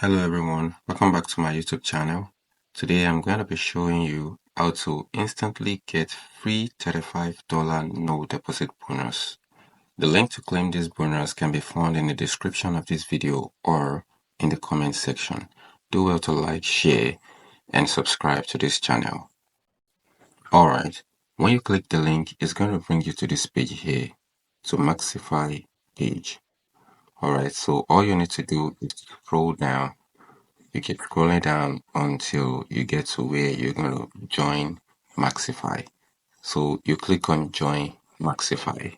Hello everyone, welcome back to my YouTube channel. Today I'm going to be showing you how to instantly get free $35 no deposit bonus. The link to claim this bonus can be found in the description of this video or in the comment section. Do well to like, share, and subscribe to this channel. Alright, when you click the link, it's going to bring you to this page here, to Maxify page. Alright, so all you need to do is scroll down. You keep scrolling down until you get to where you're going to join Maxify. So you click on join Maxify.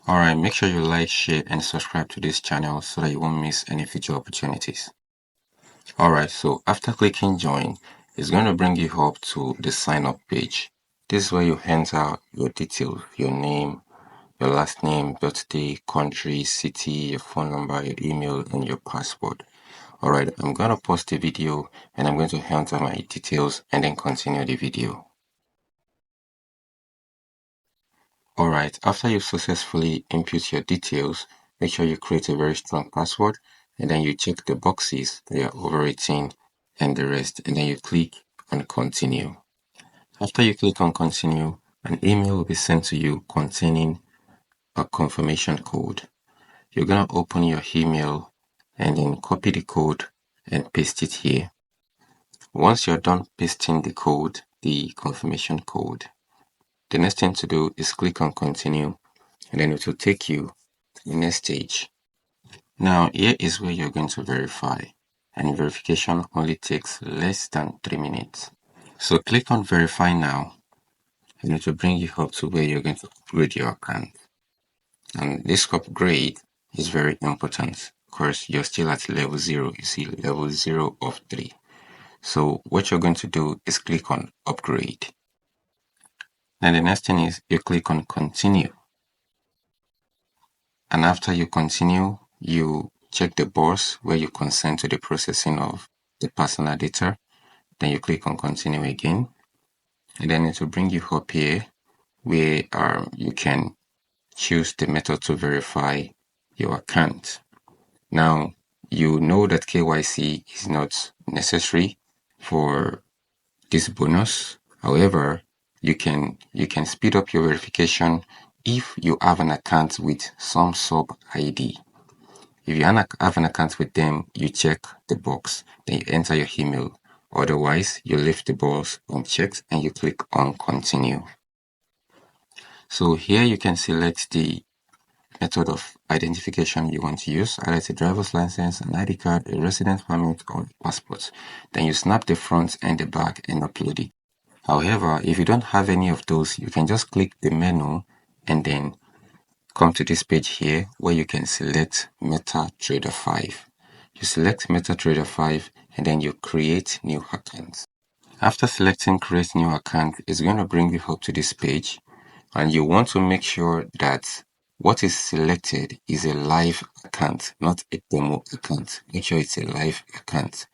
Alright, make sure you like, share, and subscribe to this channel so that you won't miss any future opportunities. Alright, so after clicking join, it's going to bring you up to the sign up page. This is where you enter your details, your name, your last name, birthday, country, city, your phone number, your email, and your password. Alright, I'm going to pause the video and I'm going to enter my details and then continue the video. Alright, after you successfully input your details, make sure you create a very strong password and then you check the boxes that you're overwritten and the rest, and then you click on continue. After you click on continue, an email will be sent to you containing a confirmation code. You're going to open your email and then copy the code and paste it here. Once you're done pasting the code, the confirmation code, the next thing to do is click on continue and then it will take you to the next stage. Now here is where you're going to verify, and verification only takes less than 3 minutes. So click on verify now and it will bring you up to where you're going to upgrade your account. And this upgrade is very important because you're still at level 0. You see level 0 of 3. So what you're going to do is click on upgrade. Then the next thing is you click on continue. And after you continue, you check the box where you consent to the processing of the personal data. Then you click on continue again. And then it will bring you up here where you can choose the method to verify your account. Now, you know that KYC is not necessary for this bonus. However, you can speed up your verification if you have an account with some sub ID. If you have an account with them, you check the box, then you enter your email. Otherwise, you leave the box unchecked and you click on continue. So here you can select the method of identification you want to use, either it's a driver's license, an ID card, a residence permit, or a passport. Then you snap the front and the back and upload it. However, if you don't have any of those, you can just click the menu and then come to this page here where you can select MetaTrader 5. You select MetaTrader 5 and then you create new account. After selecting create new account, it's going to bring you up to this page, and you want to make sure that what is selected is a live account, not a demo account. Make sure it's a live account.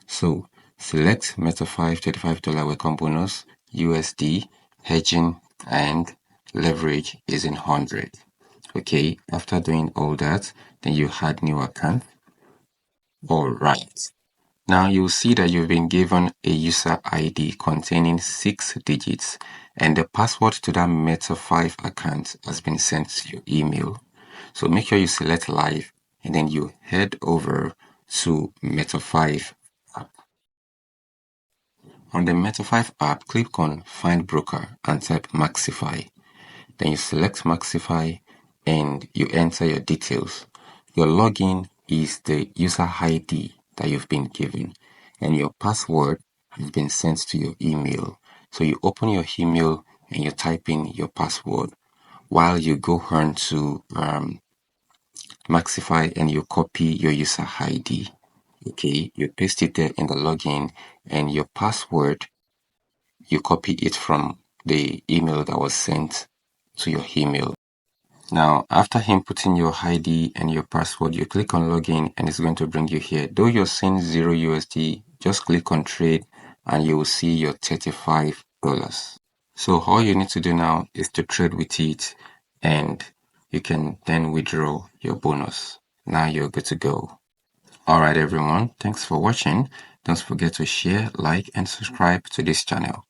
So select Meta 5 $35 welcome bonus, USD, hedging, and leverage is in 100. Okay, after doing all that, then you add new account. Alright. Now you'll see that you've been given a user ID containing 6 digits, and the password to that Meta 5 account has been sent to your email. So make sure you select live and then you head over to Meta 5 app. On the Meta 5 app, click on Find Broker and type Maxify. Then you select Maxify and you enter your details. Your login is the user ID that you've been given, and your password has been sent to your email. So you open your email and you type in your password while you go on to Maxify and you copy your user ID. Okay, you paste it there in the login, and your password, you copy it from the email that was sent to your email. Now, after inputting your ID and your password, you click on login and it's going to bring you here. Though you're seeing 0 USD, just click on trade and you will see your $35. So all you need to do now is to trade with it, and you can then withdraw your bonus. Now you're good to go. Alright everyone, thanks for watching. Don't forget to share, like and subscribe to this channel.